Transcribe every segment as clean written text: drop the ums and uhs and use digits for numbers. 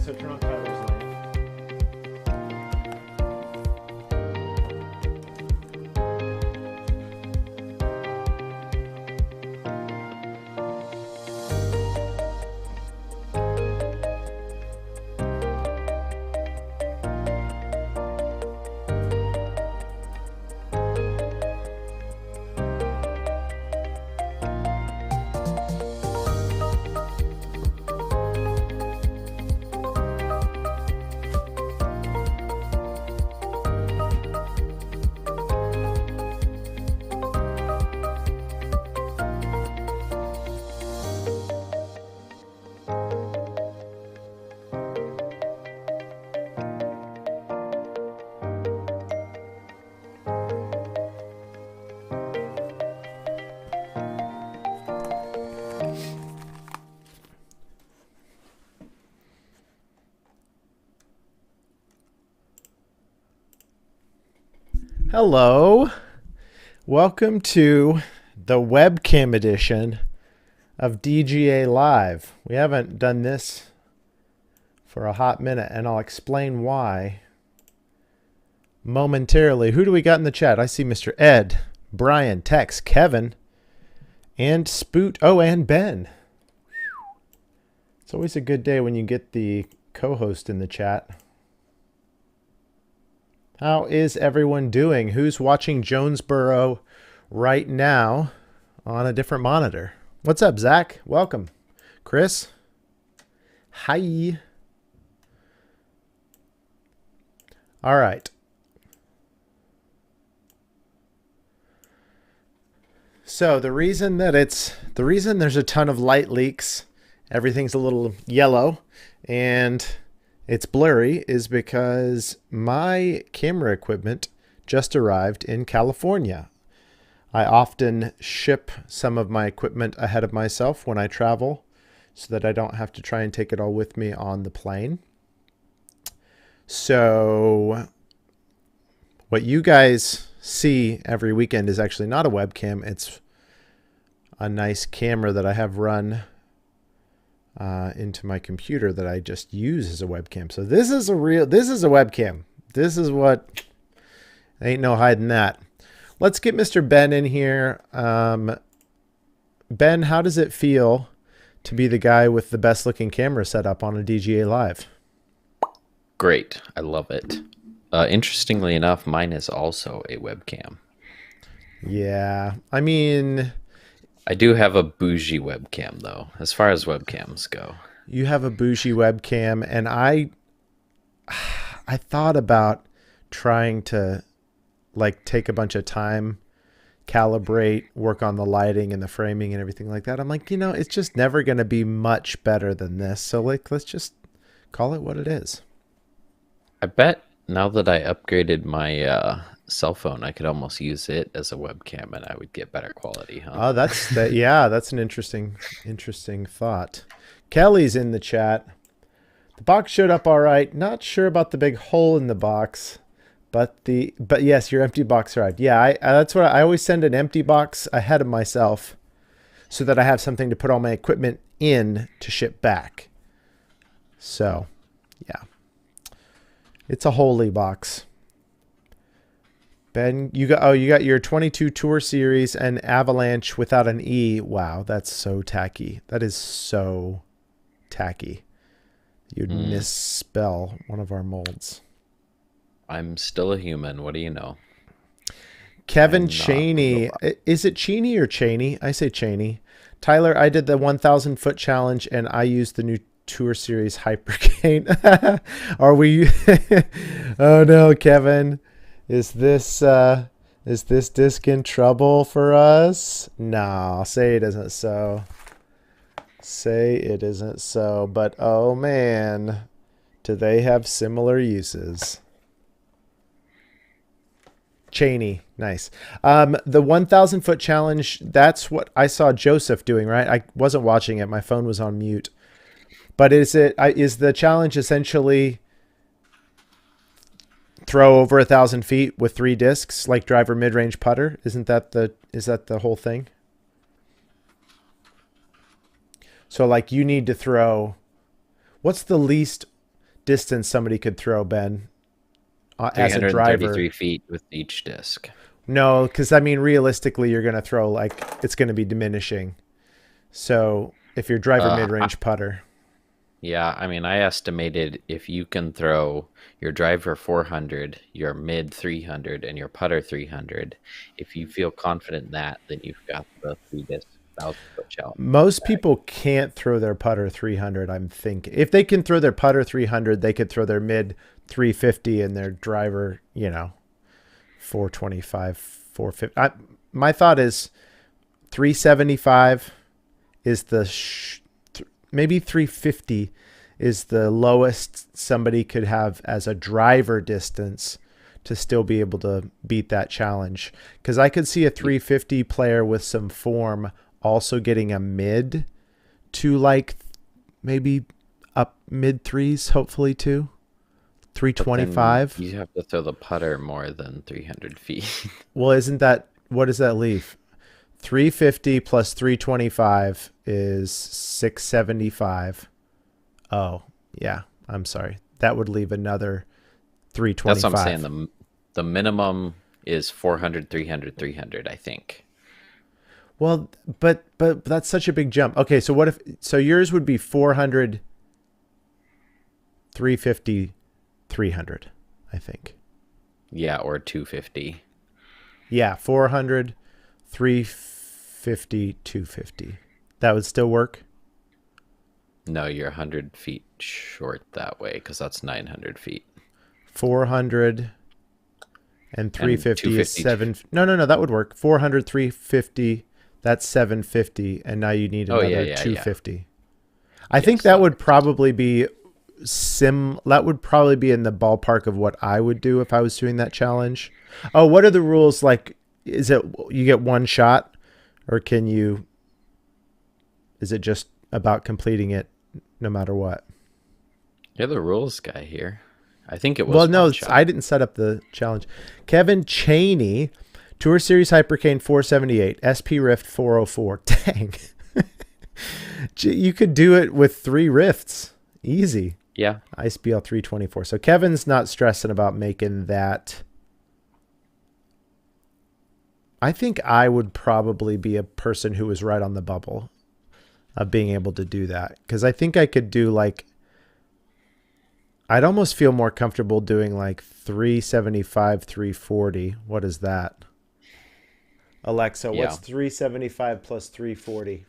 so turn on Tyler's line. Hello, welcome to the webcam edition of DGA Live. We haven't done this for a hot minute, and I'll explain why momentarily. Who do we got in the chat? I see Mr. Ed, Brian, Tex, Kevin, and Spoot. Oh, and Ben. It's always a good day when you get the co-host in the chat. How is everyone doing? Who's watching Jonesboro right now on a different monitor? What's up, Zach? Welcome. Chris? Hi. All right. So the reason there's a ton of light leaks, everything's a little yellow, and it's blurry is because my camera equipment just arrived in California. I often ship some of my equipment ahead of myself when I travel so that I don't have to try and take it all with me on the plane. So what you guys see every weekend is actually not a webcam. It's a nice camera that I have run into my computer that I just use as a webcam. So this is a webcam. This is what, ain't no hiding that. Let's get Mr. Ben in here. Ben, how does it feel to be the guy with the best looking camera set up on a DGA Live? Great. I love it. Interestingly enough, mine is also a webcam. Yeah. I mean, I do have a bougie webcam, though, as far as webcams go. You have a bougie webcam, and I thought about trying to like take a bunch of time, calibrate, work on the lighting and the framing and everything like that. I'm like, it's just never going to be much better than this. So let's just call it what it is. I bet now that I upgraded my cell phone, I could almost use it as a webcam and I would get better quality, huh? Oh, that's an interesting thought. Kelly's in the chat. The box showed up all right. Not sure about the big hole in the box, but yes, your empty box arrived. Yeah, that's what I always send an empty box ahead of myself so that I have something to put all my equipment in to ship back. So, yeah. It's a holy box. Ben, you got your 22 Tour Series and Avalanche without an E. Wow, that's so tacky. That is so tacky. You'd misspell one of our molds. I'm still a human. What do you know? Kevin Cheney. Is it Cheney or Cheney? I say Cheney. Tyler, I did the 1,000 foot challenge and I used the new Tour Series Hypercane. Are we? Oh no, Kevin. Is this disc in trouble for us? No, say it isn't so. Say it isn't so. But oh man, do they have similar uses? Cheney, nice. The 1,000 foot challenge, that's what I saw Joseph doing, right? I wasn't watching it. My phone was on mute. But is the challenge essentially throw over 1,000 feet with 3 discs like driver mid-range putter? Is that the whole thing? So like you need to throw, what's the least distance somebody could throw, Ben, as a 333 driver? feet with each disc. No, because I mean, realistically, you're going to throw like it's going to be diminishing. So if your driver Uh, I, mid-range putter, yeah, I mean, I estimated if you can throw your driver 400, your mid 300, and your putter 300, if you feel confident in that, then you've got the 3 disc 1,000 foot challenge. most people can't throw their putter 300. I'm thinking if they can throw their putter 300, they could throw their mid 350 and their driver, 425, 450. My thought is 375 is maybe 350 is the lowest somebody could have as a driver distance to still be able to beat that challenge. Because I could see a 350 player with some form also getting a mid to like maybe up mid threes, hopefully too. But then 325. you have to throw the putter more than 300 feet. Well, what does that leave? 350 plus 325 is 675. Oh, yeah. I'm sorry. That would leave another 325. That's what I'm saying. The minimum is 400, 300, 300, I think. Well, but that's such a big jump. Okay, so so yours would be 400, 350, 300, I think. Yeah, or 250. Yeah, 400, 350, 250. That would still work? No, you're 100 feet short that way because that's 900 feet. 400 and 350 is 250. 7. No, that would work. 400, 350, that's 750, and now you need Oh, another yeah. 250. I Yes, think that would probably be that would probably be in the ballpark of what I would do if I was doing that challenge. Oh, what are the rules? Like, is it you get one shot, or is it just about completing it no matter what? You're the rules guy here. I think it was Well, no, one shot. I didn't set up the challenge. Kevin Cheney, Tour Series Hypercane 478, SP Rift 404. Dang. You could do it with 3 rifts. Easy. Yeah. IceBL 324. So Kevin's not stressing about making that. I think I would probably be a person who was right on the bubble of being able to do that. Because I think I could do like, I'd almost feel more comfortable doing like 375, 340. What is that? Alexa, what's 375 plus 340?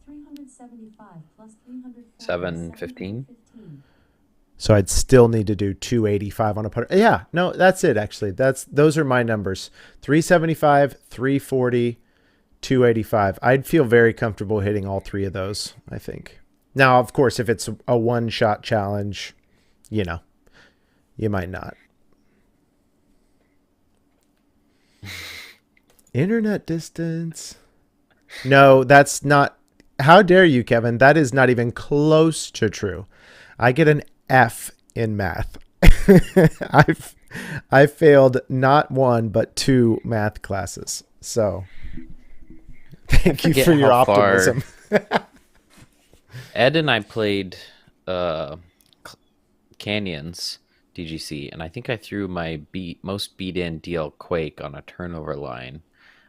375 plus 340 is 715. 715. So I'd still need to do 285 on a putter. Yeah, no, that's it actually. Those are my numbers. 375, 340, 285. I'd feel very comfortable hitting all 3 of those, I think. Now, of course, if it's a one-shot challenge, you might not. Internet distance. No, that's not. How dare you, Kevin? That is not even close to true. I get an F in math. I've failed not 1 but 2 math classes. So thank you for your optimism. Ed and I played Canyons DGC, and I think I threw my most beat-in DL Quake on a turnover line.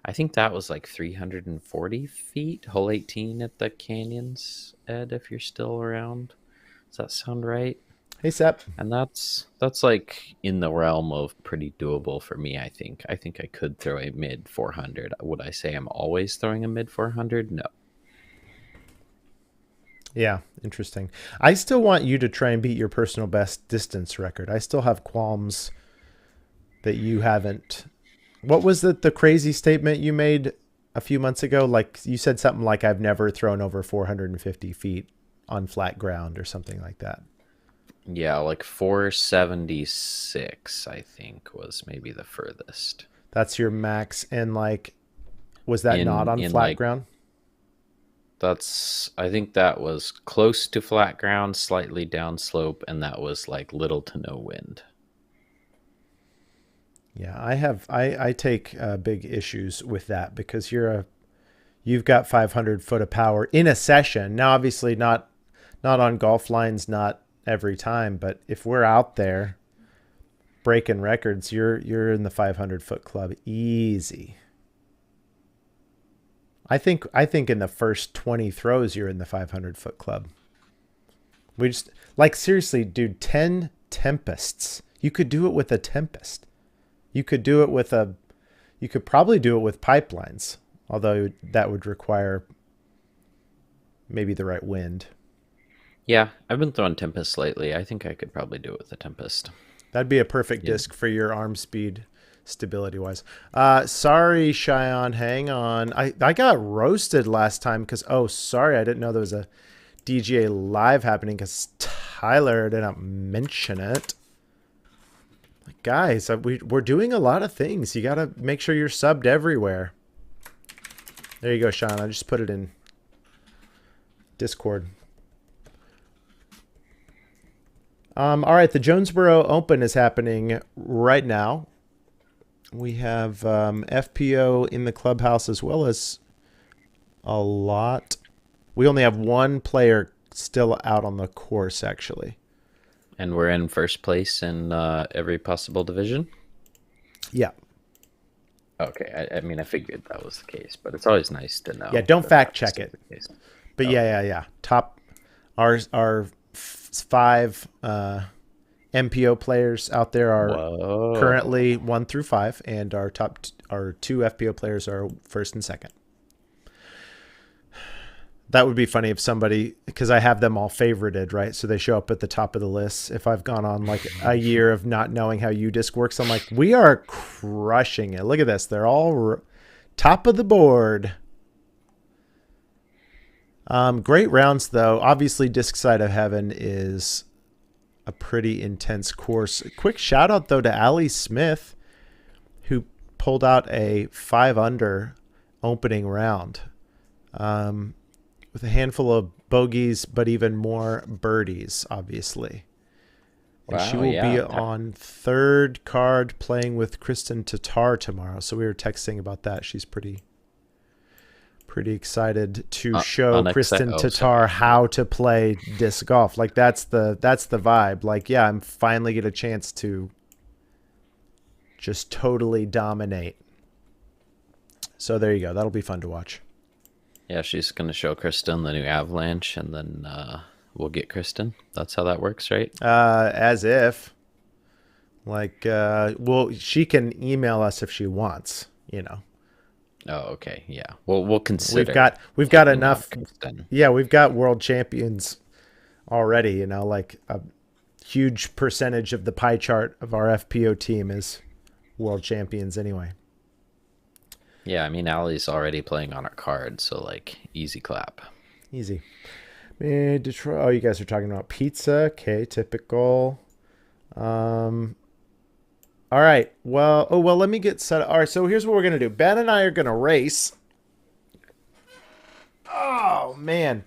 I think that was like 340 feet, hole 18 at the Canyons, Ed, if you're still around. Does that sound right? Hey, Sep. And that's like in the realm of pretty doable for me, I think. I think I could throw a mid 400. Would I say I'm always throwing a mid 400? No. Yeah, interesting. I still want you to try and beat your personal best distance record. I still have qualms that you haven't. What was the crazy statement you made a few months ago? Like you said something like, I've never thrown over 450 feet on flat ground or something like that. Yeah, like 476, I think, was maybe the furthest. That's your max. And like, was that not on flat like, ground? I think that was close to flat ground, slightly downslope, and that was like little to no wind. Yeah, I take big issues with that because you've got 500 foot of power in a session. Now, obviously not on golf lines, not every time, but if we're out there breaking records, you're in the 500 foot club easy. I think in the first 20 throws you're in the 500 foot club. We just like seriously, dude, 10 Tempests. You could do it with a Tempest. You could do it with you could probably do it with pipelines, although that would require maybe the right wind. Yeah, I've been throwing Tempest lately. I think I could probably do it with a Tempest. That'd be a perfect disc for your arm speed stability wise. Sorry, Cheyenne, hang on. I got roasted last time because, sorry, I didn't know there was a DGA live happening because Tyler didn't mention it. Guys, we're doing a lot of things. You got to make sure you're subbed everywhere. There you go, Sean. I just put it in Discord. All right, the Jonesboro Open is happening right now. We have FPO in the clubhouse as well as a lot. We only have one player still out on the course, actually. And we're in first place in every possible division? Yeah. Okay, I mean, I figured that was the case, but it's always nice to know. Yeah, don't fact check it. But yeah. Top, our 5 MPO players out there are currently 1 through 5, and our 2 FPO players are first and second. That would be funny if somebody, because I have them all favorited, right? So they show up at the top of the list. If I've gone on like a year of not knowing how UDisc works, I'm like, we are crushing it. Look at this. They're all top of the board. Great rounds, though. Obviously, Disc Side of Heaven is a pretty intense course. A quick shout out, though, to Allie Smith, who pulled out a 5-under opening round. With a handful of bogeys, but even more birdies, obviously. And she will be on 3rd card playing with Kristen Tatar tomorrow. So we were texting about that. She's pretty excited to show Kristen Tatar how to play disc golf. Like that's the vibe. Like, yeah, I'm finally get a chance to just totally dominate. So there you go. That'll be fun to watch. Yeah, she's going to show Kristen the new Avalanche, and then we'll get Kristen. That's how that works, right? As if. Like, well, she can email us if she wants, you know. Oh, okay. Yeah. Well, we'll consider. We've got enough. Yeah, we've got world champions already, you know, like a huge percentage of the pie chart of our FPO team is world champions anyway. Yeah, I mean, Allie's already playing on her card, so, like, easy clap. Easy. Detroit. Oh, you guys are talking about pizza. Okay, typical. All right. Well, let me get set up. All right, so here's what we're going to do. Ben and I are going to race. Oh, man.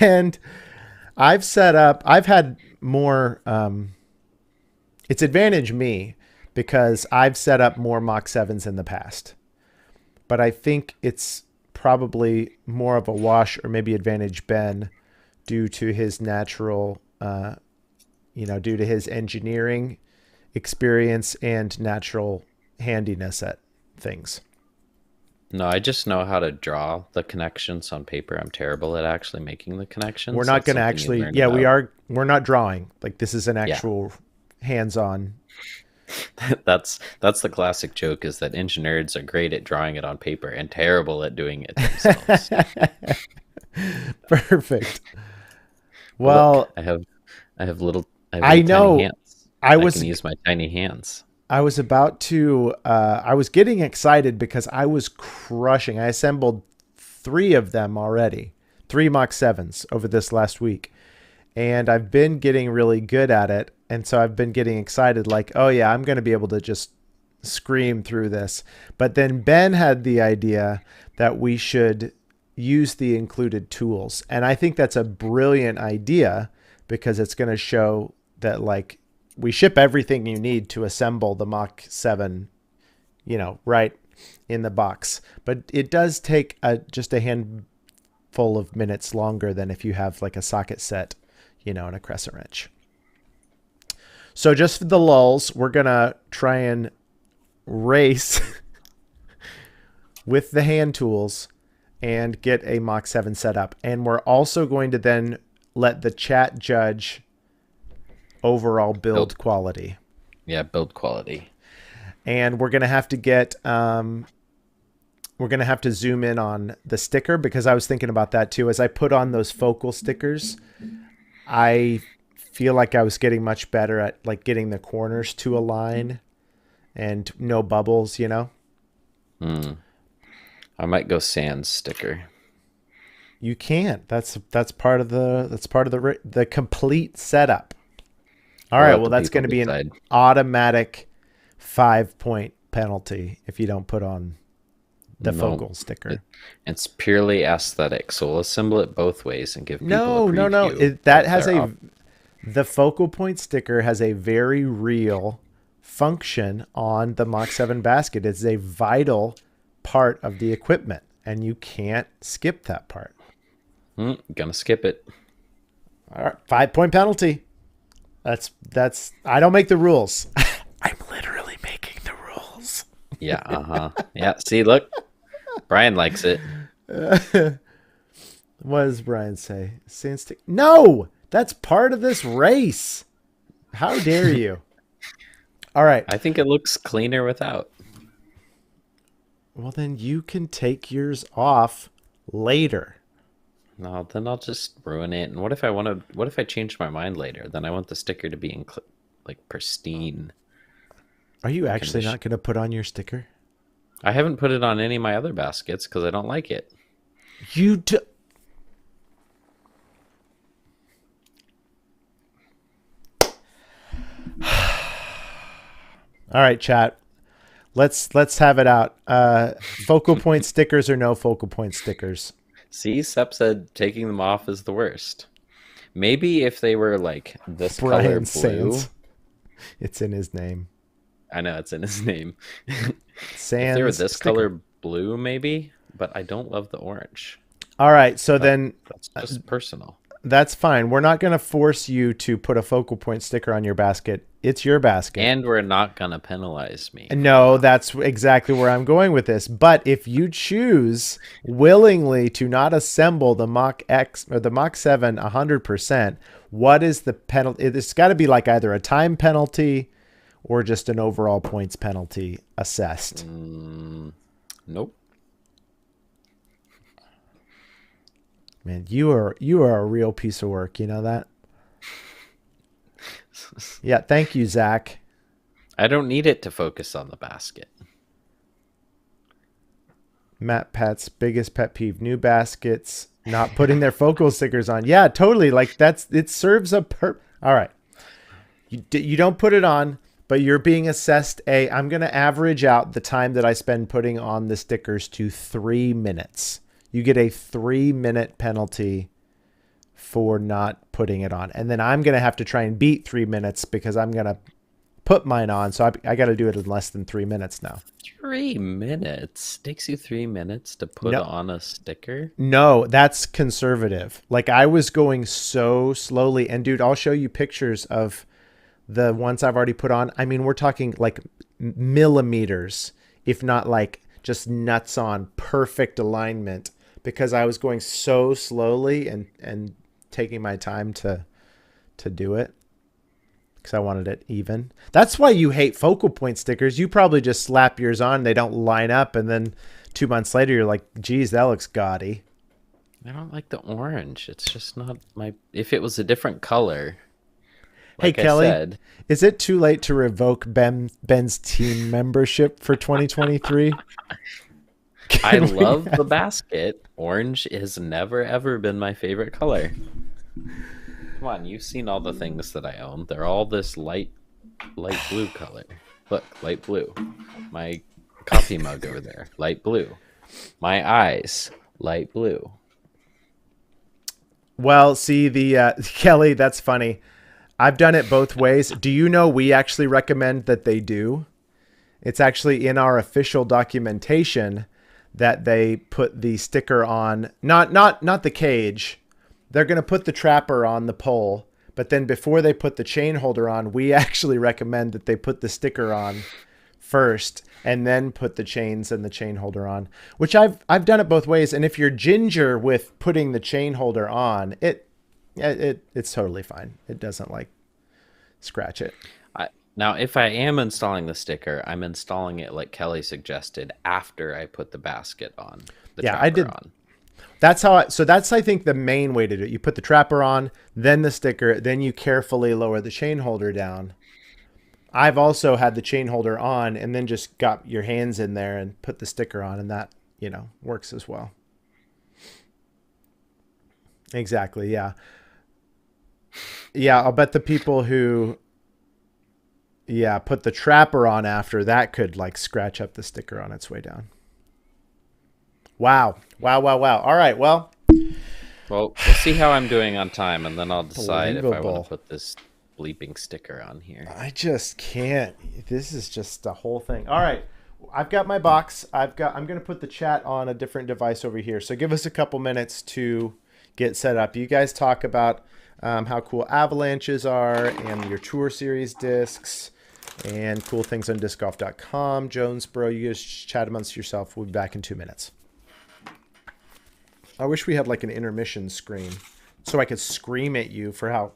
And I've had more, it's advantage me because I've set up more Mach 7s in the past. But I think it's probably more of a wash or maybe advantage Ben due to his natural, due to his engineering experience and natural handiness at things. No, I just know how to draw the connections on paper. I'm terrible at actually making the connections. We're not going to actually, we're not drawing. Like this is an actual hands-on. That's the classic joke is that engineers are great at drawing it on paper and terrible at doing it themselves. Perfect. Well, look, I have I know. Tiny hands. I can use my tiny hands. I was about to I was getting excited because I was crushing. I assembled 3 of them already. 3 Mach 7s over this last week. And I've been getting really good at it. And so I've been getting excited like, oh yeah, I'm going to be able to just scream through this. But then Ben had the idea that we should use the included tools. And I think that's a brilliant idea because it's going to show that like we ship everything you need to assemble the Mach 7, right in the box. But it does take just a handful of minutes longer than if you have like a socket set, and a crescent wrench. So just for the lulls, we're going to try and race with the hand tools and get a Mach 7 set up. And we're also going to then let the chat judge overall build quality. Yeah, build quality. And we're going to have to get, we're going to have to zoom in on the sticker, because I was thinking about that too. As I put on those focal stickers, I feel like I was getting much better at like getting the corners to align and no bubbles, you know? I might go sans sticker. You can't. That's part of the complete setup. All right. Well, that's going to be an automatic 5-point penalty if you don't put on the focal sticker. It's purely aesthetic, so we'll assemble it both ways and give people a preview. No. The focal point sticker has a very real function on the Mach 7 basket. It's a vital part of the equipment, and you can't skip that part. Gonna skip it. All right, 5-point penalty. That's. I don't make the rules. I'm literally making the rules. Yeah. Yeah. See, look, Brian likes it. What does Brian say? Sandstick? No, that's part of this race. How dare you? All right. I think it looks cleaner without. Well, then you can take yours off later. No, then I'll just ruin it. And what if I change my mind later? Then I want the sticker to be in like pristine. Are you actually not going to put on your sticker? I haven't put it on any of my other baskets because I don't like it. You do. All right, chat. Let's have it out. Focal point stickers or no focal point stickers? See, Sep said taking them off is the worst. Maybe if they were like this Brian color blue. Sands. It's in his name. I know it's in his name. Sands. If they were this color blue, maybe, but I don't love the orange. All right, so then that's just personal. That's fine. We're not going to force you to put a focal point sticker on your basket. It's your basket. And we're not going to penalize me. No, that's exactly where I'm going with this. But if you choose willingly to not assemble the Mach X or the Mach 7 100%, what is the penalty? It's got to be like either a time penalty or just an overall points penalty assessed. Nope. Man, you are a real piece of work. You know that? Yeah, thank you, Zach. I don't need it to focus on the basket. Matt Pat's biggest pet peeve: new baskets not putting their focal stickers on. Yeah, totally. Like it serves a All right, you don't put it on, but you're being assessed I'm going to average out the time that I spend putting on the stickers to 3 minutes. You get a 3-minute penalty for not putting it on. And then I'm going to have to try and beat 3 minutes because I'm going to put mine on. So I got to do it in less than 3 minutes now. 3 minutes? Takes you 3 minutes to put on a sticker? No, that's conservative. Like I was going so slowly. And dude, I'll show you pictures of the ones I've already put on. I mean, we're talking like millimeters, if not like just nuts on, perfect alignment, because I was going so slowly and taking my time to do it because I wanted it even. That's why you hate focal point stickers. You probably just slap yours on, they don't line up, and then 2 months later you're like, geez, that looks gaudy. I don't like the orange. It's just not my... If it was a different color... Hey, Kelly, is it too late to revoke Ben's team membership for 2023? I love the basket. Orange has never, ever been my favorite color. Come on, you've seen all the things that I own. They're all this light blue color. Look, light blue. My coffee mug over there, light blue. My eyes, light blue. Well, see, Kelly, that's funny. I've done it both ways. Do you know we actually recommend that they do? It's actually in our official documentation that they put the sticker on, not the cage. They're going to put the trapper on the pole, But then before they put the chain holder on, we actually recommend that they put the sticker on first and then put the chains and the chain holder on, which I've done it both ways. And if you're ginger with putting the chain holder on, it's totally fine. It doesn't like scratch it. Now, if I am installing the sticker, I'm installing it like Kelly suggested after I put the basket on. I did. That's that's, I think, the main way to do it. You put the trapper on, then the sticker, then you carefully lower the chain holder down. I've also had the chain holder on and then just got your hands in there and put the sticker on, and that, works as well. Exactly. Yeah. Yeah. I'll bet the people who, put the trapper on after that could like scratch up the sticker on its way down. Wow. All right. Well, we'll see how I'm doing on time, and then I'll decide if I want to put this bleeping sticker on here. I just can't. This is just the whole thing. All right. I've got my box. I'm going to put the chat on a different device over here. So give us a couple minutes to get set up. You guys talk about how cool Avalanches are and your Tour Series discs and cool things on discgolf.com. Jonesboro, you guys chat amongst yourself. We'll be back in 2 minutes. I wish we had like an intermission screen so I could scream at you for how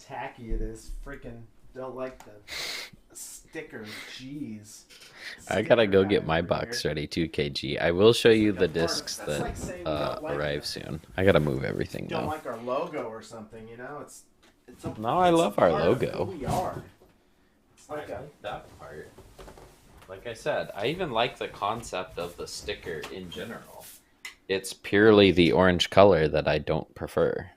tacky it is. Freaking don't like the sticker. Jeez. I gotta go get my box ready too, KG. I will show you the discs that arrive soon. I gotta move everything though. Don't like our logo or something, It's no, I love our logo. Who we are. It's like that part. Like I said, I even like the concept of the sticker in general. It's purely the orange color that I don't prefer.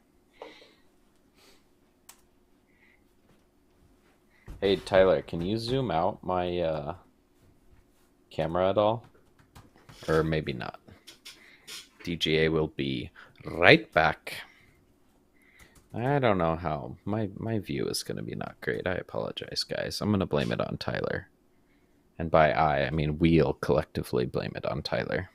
Hey, Tyler, can you zoom out my camera at all? Or maybe not. DGA will be right back. I don't know how. My view is going to be not great. I apologize, guys. I'm going to blame it on Tyler. And by I mean we'll collectively blame it on Tyler.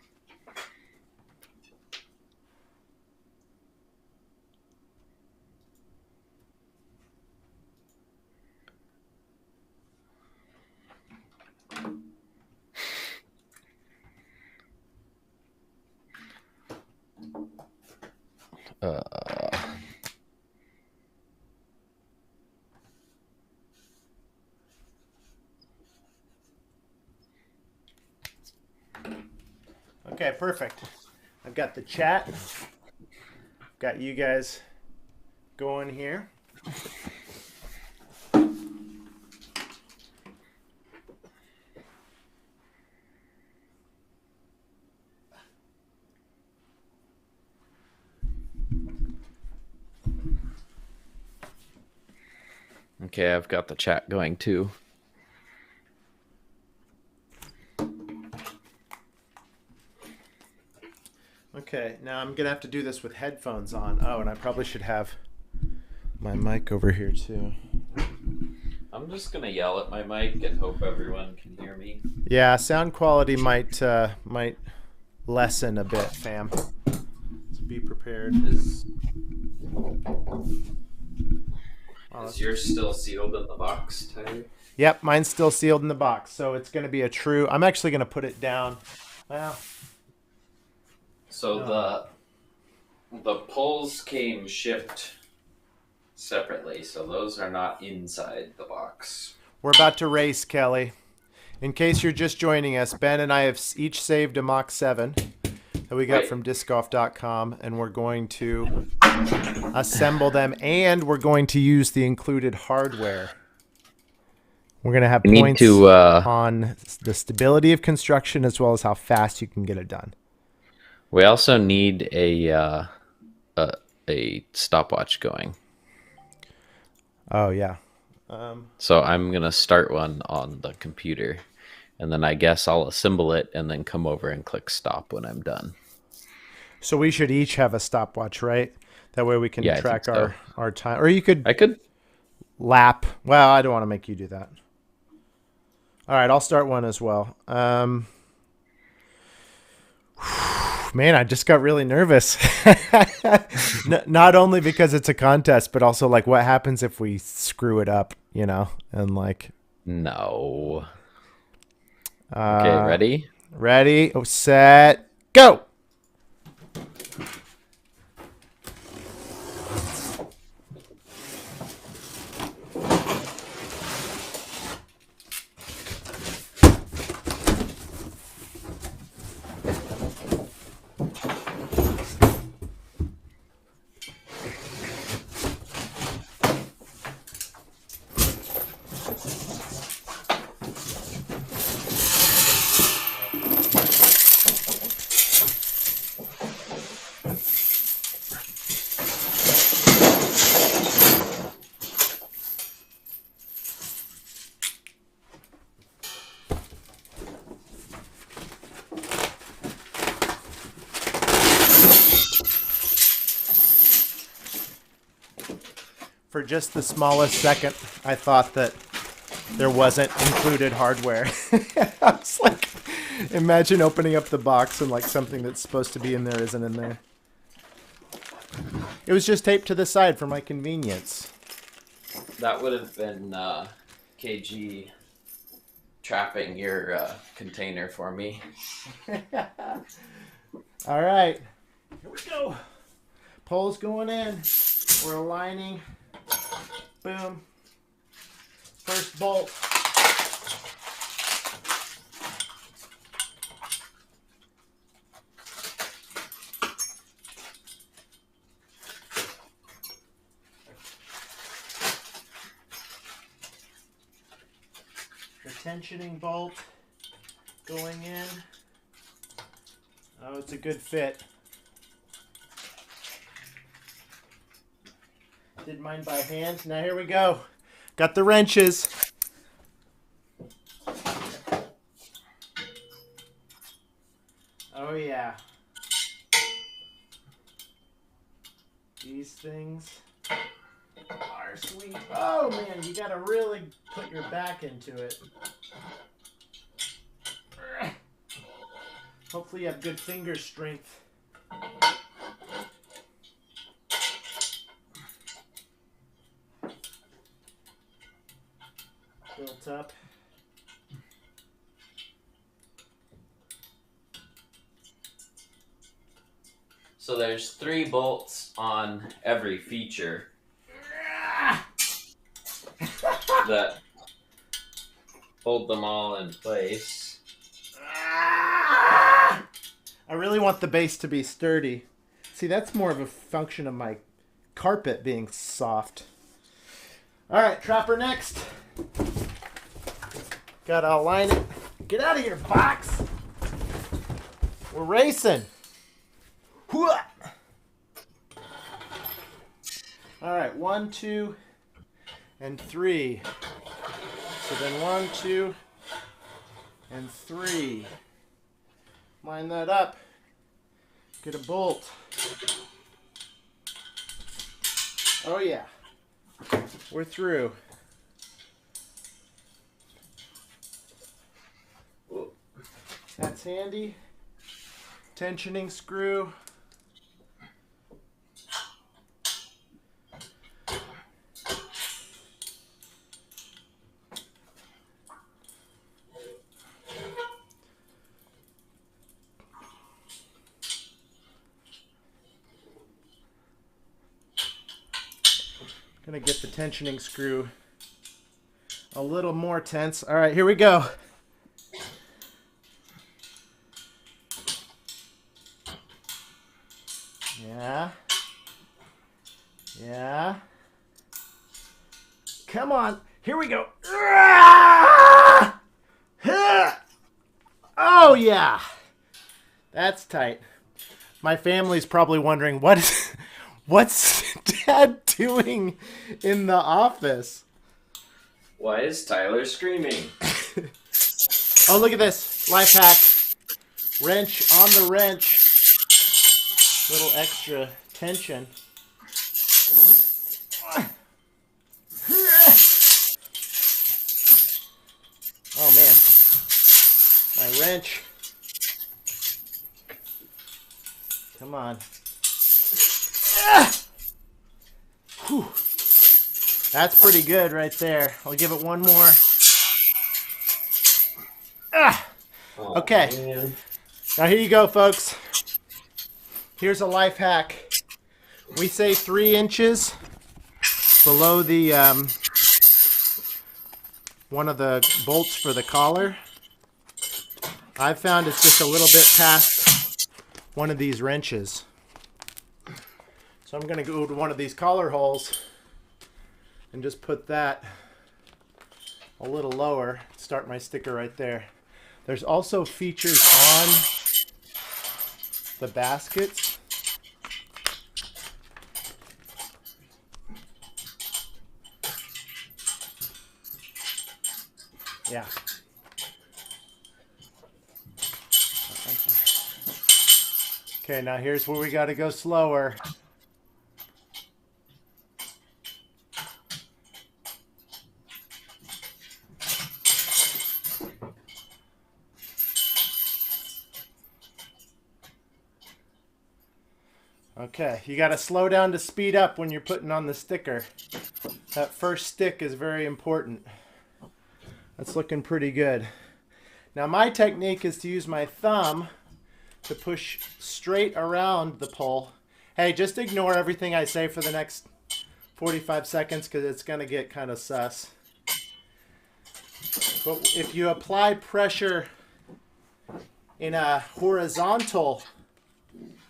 Okay, perfect. I've got the chat. Got you guys going here. Okay, I've got the chat going too. Okay, now I'm going to have to do this with headphones on. Oh, and I probably should have my mic over here too. I'm just going to yell at my mic and hope everyone can hear me. Yeah, sound quality might lessen a bit, fam. So be prepared. Is yours still sealed in the box, Tyler? Yep, mine's still sealed in the box. So it's going to be a true... I'm actually going to put it down. Well... So the pulls came shipped separately, so those are not inside the box. We're about to race, Kelly. In case you're just joining us, Ben and I have each saved a Mach 7 that we got from discgolf.com, and we're going to assemble them, and we're going to use the included hardware. We're going to have points on the stability of construction as well as how fast you can get it done. We also need a stopwatch going. Oh, yeah. So I'm going to start one on the computer, and then I guess I'll assemble it and then come over and click stop when I'm done. So we should each have a stopwatch, right? That way we can track our time. Or I could lap. Well, I don't want to make you do that. All right, I'll start one as well. Man, I just got really nervous. Not only because it's a contest, but also like what happens if we screw it up, and like. No. Okay, ready? Ready, set, go. For just the smallest second, I thought that there wasn't included hardware. I was like, imagine opening up the box and like something that's supposed to be in there isn't in there. It was just taped to the side for my convenience. That would have been KG trapping your container for me. All right, here we go. Pole's going in. We're aligning. Boom. First bolt. The tensioning bolt going in. Oh, it's a good fit. Did mine by hand. Now here we go. Got the wrenches. Oh yeah. These things are sweet. Oh man, you gotta really put your back into it. Hopefully you have good finger strength. Built up. So there's 3 bolts on every feature that hold them all in place. I really want the base to be sturdy. See, that's more of a function of my carpet being soft. All right, Trapper next. Gotta align it. Get out of here, box. We're racing. All right, 1, 2, and 3. So then 1, 2, and 3. Line that up. Get a bolt. Oh yeah. We're through. That's handy. Tensioning screw. Gonna get the tensioning screw a little more tense. All right, here we go. Yeah. Yeah. Come on. Here we go. Oh, yeah. That's tight. My family's probably wondering, what's Dad doing in the office? Why is Tyler screaming? Oh, look at this. Life hack. Wrench on the wrench. Little extra tension. Oh man. My wrench. Come on. Ah! Whew. That's pretty good right there. I'll give it one more. Ah! Okay. Man. Now here you go, folks. Here's a life hack. We say 3 inches below the one of the bolts for the collar. I've found it's just a little bit past one of these wrenches. So I'm going to go to one of these collar holes and just put that a little lower. Start my sticker right there. There's also features on the baskets. Yeah. Okay, now here's where we got to go slower. Okay, you got to slow down to speed up when you're putting on the sticker. That first stick is very important. That's looking pretty good. Now my technique is to use my thumb to push straight around the pole. Hey, just ignore everything I say for the next 45 seconds because it's going to get kind of sus. But if you apply pressure in a horizontal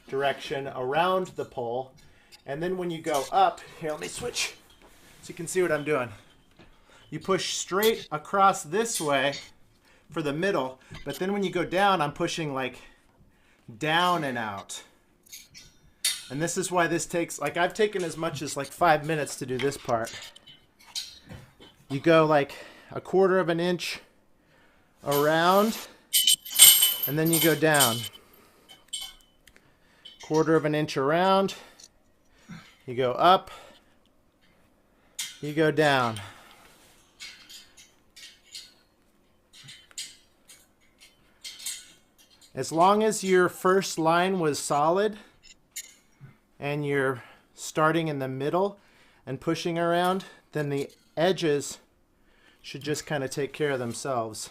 direction around the pole, and then when you go up, here, let me switch so you can see what I'm doing. You push straight across this way for the middle, but then when you go down, I'm pushing like down and out. And this is why this takes, like I've taken as much as like 5 minutes to do this part. You go like 1/4 of an inch around, and then you go down. 1/4 of an inch around, you go up, you go down. As long as your first line was solid and you're starting in the middle and pushing around, then the edges should just kind of take care of themselves.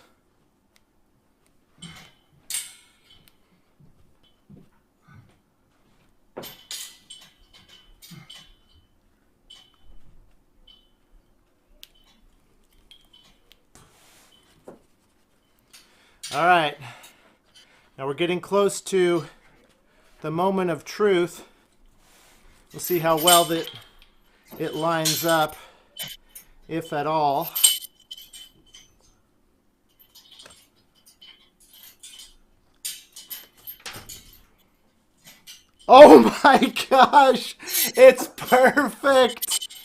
All right. Now we're getting close to the moment of truth. We'll see how well it lines up, if at all. Oh my gosh! It's perfect!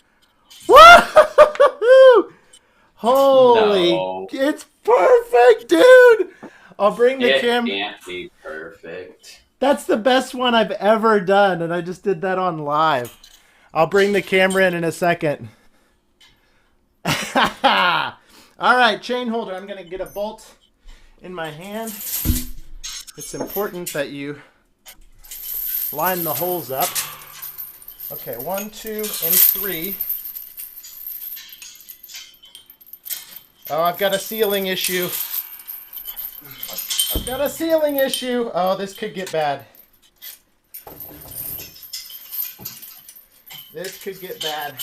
Woo! Holy! No. It's perfect, dude! I'll bring the camera. It can't be perfect. That's the best one I've ever done, and I just did that on live. I'll bring the camera in a second. All right, chain holder. I'm going to get a bolt in my hand. It's important that you line the holes up. Okay, 1, 2, and 3. Oh, I've got a sealing issue. I've got a sealing issue. Oh, this could get bad. This could get bad.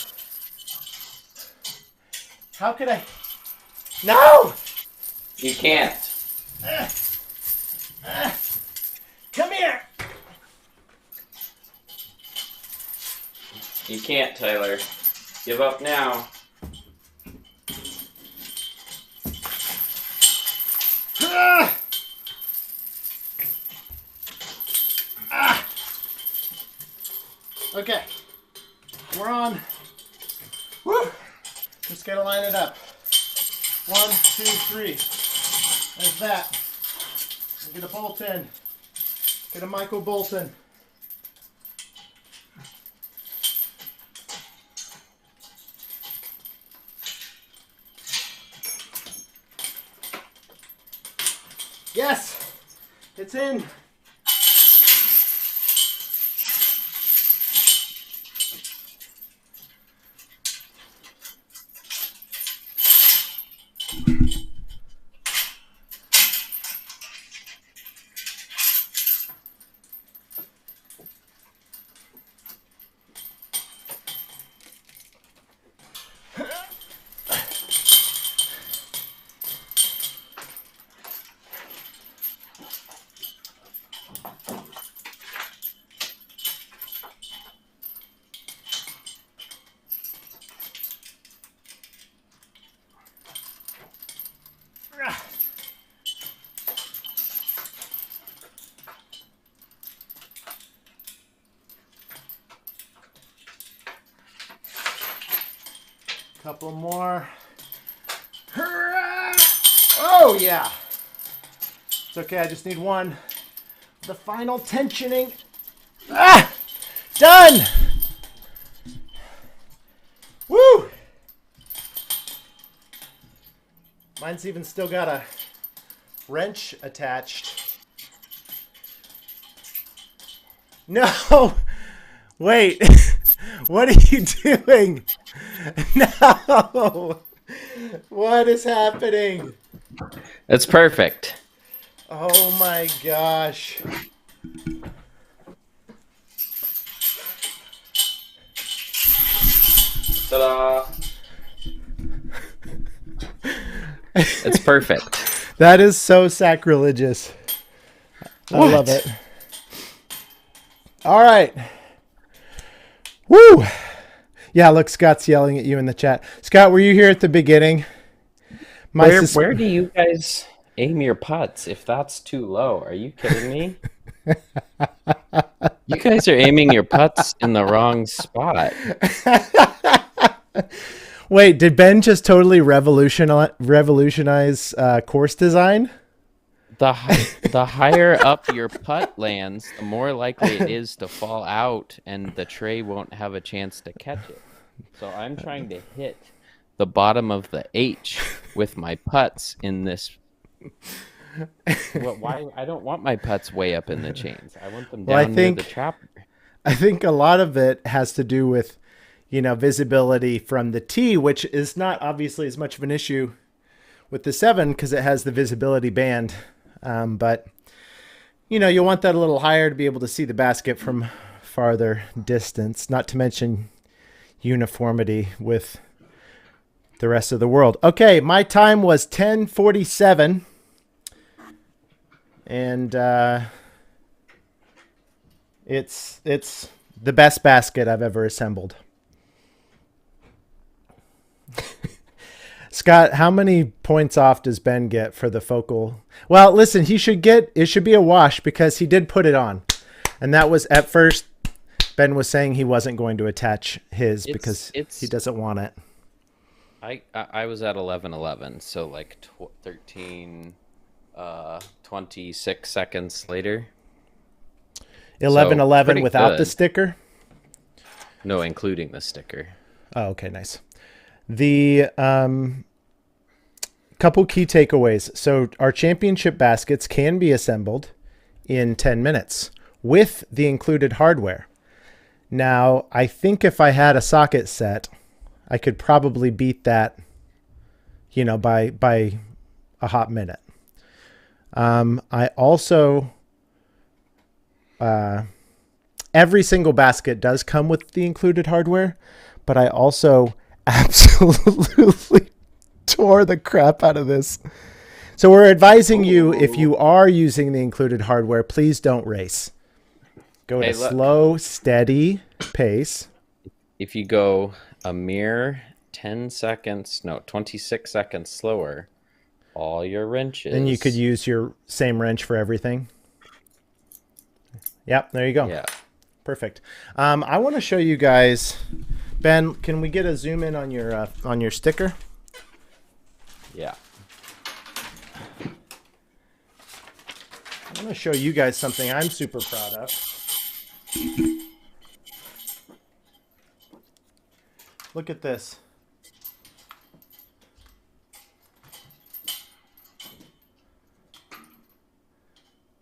How could I? No! You can't. Come here. You can't, Tyler. Give up now. Okay, we're on. Woo! Just gotta line it up. 1, 2, 3. There's that. Get a bolt in. Get a Michael Bolton. Yes! It's in. Couple more. Hurrah! Oh, yeah. It's okay. I just need one. The final tensioning. Ah! Done! Woo! Mine's even still got a wrench attached. No! Wait. What are you doing? No! What is happening? It's perfect. Oh my gosh. Ta-da! It's perfect. That is so sacrilegious. I love it. All right. Woo! Yeah, look, Scott's yelling at you in the chat. Scott, were you here at the beginning? Where do you guys aim your putts if that's too low? Are you kidding me? You guys are aiming your putts in the wrong spot. Wait, did Ben just totally revolutionize course design? The higher up your putt lands, the more likely it is to fall out, and the tray won't have a chance to catch it. So I'm trying to hit the bottom of the H with my putts in this. Why? I don't want my putts way up in the chains. I want them down near the trapper. I think a lot of it has to do with, visibility from the tee, which is not obviously as much of an issue with the 7 because it has the visibility band. But, you'll want that a little higher to be able to see the basket from farther distance, not to mention uniformity with the rest of the world. Okay, my time was 10:47. And it's the best basket I've ever assembled. Scott, how many points off does Ben get for the focal? Well, listen, it should be a wash because he did put it on. And that was at first, Ben was saying he wasn't going to attach his because he doesn't want it. I was at 11:11, so like 26 seconds later. 11:11 without the sticker? No, including the sticker. Oh, okay, nice. The couple key takeaways. So our championship baskets can be assembled in 10 minutes with the included hardware. Now, I think if I had a socket set, I could probably beat that, by a hot minute. I also, every single basket does come with the included hardware, but I also absolutely tore the crap out of this. So we're advising you, if you are using the included hardware, please don't race. Go at a slow, steady pace. If you go a mere 26 seconds slower, all your wrenches. Then you could use your same wrench for everything. Yep, there you go. Yeah. Perfect. I want to show you guys. Ben, can we get a zoom in on your sticker? Yeah. I want to show you guys something I'm super proud of. Look at this.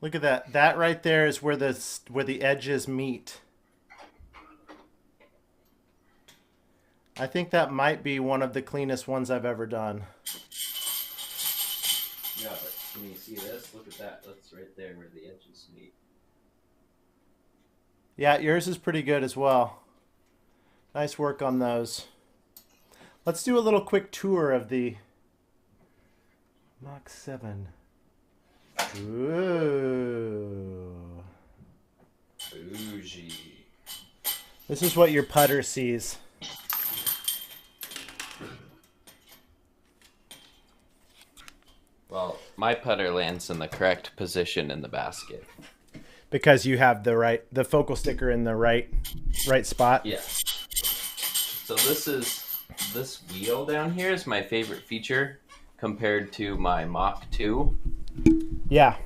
Look at that. That right there is where the edges meet. I think that might be one of the cleanest ones I've ever done. Yeah, but can you see this? Look at that. That's right there where the edges meet. Yeah, yours is pretty good as well. Nice work on those. Let's do a little quick tour of the Mach 7. Ooh. Bougie. This is what your putter sees. Well, my putter lands in the correct position in the basket. Because you have the focal sticker in the right spot? Yeah. So this is this wheel down here is my favorite feature compared to my Mach 2, Yeah.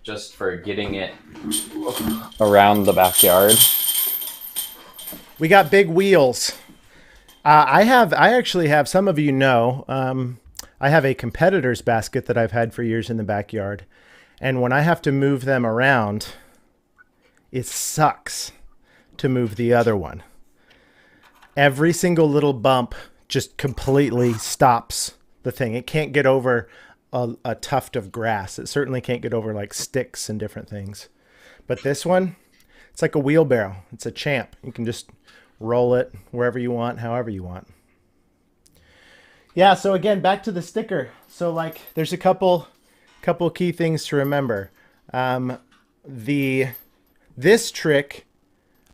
just for getting it around the backyard. We got big wheels. I actually have, some of you know, I have a competitor's basket that I've had for years in the backyard. And when I have to move them around, it sucks to move the other one. Every single little bump just completely stops the thing. It can't get over a tuft of grass. It certainly can't get over like sticks and different things. But this one, it's like a wheelbarrow. It's a champ. You can just roll it wherever you want, however you want. Yeah, so again, back to the sticker. So like there's a couple key things to remember. This trick,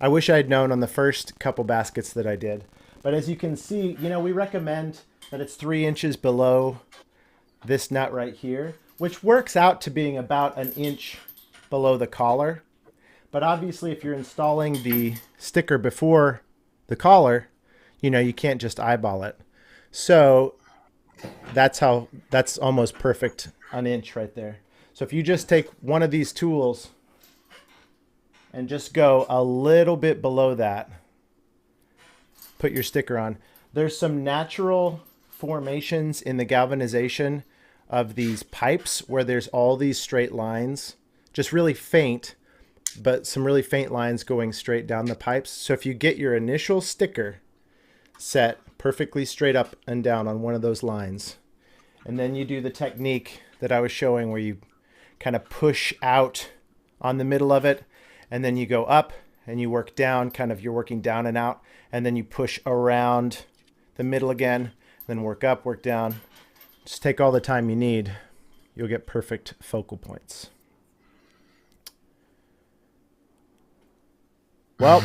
I wish I had known on the first couple baskets that I did. But as you can see, we recommend that it's 3 inches below this nut right here, which works out to being about an inch below the collar. But obviously, if you're installing the sticker before the collar, you can't just eyeball it. So that's almost perfect, an inch right there. So if you just take one of these tools and just go a little bit below that, put your sticker on. There's some natural formations in the galvanization of these pipes where there's all these straight lines, just really faint, but some really faint lines going straight down the pipes. So if you get your initial sticker set perfectly straight up and down on one of those lines, and then you do the technique that I was showing where you kind of push out on the middle of it, and then you go up and you work down, you're working down and out, and then you push around the middle again, then work up, work down. Just take all the time you need. You'll get perfect focal points. Well,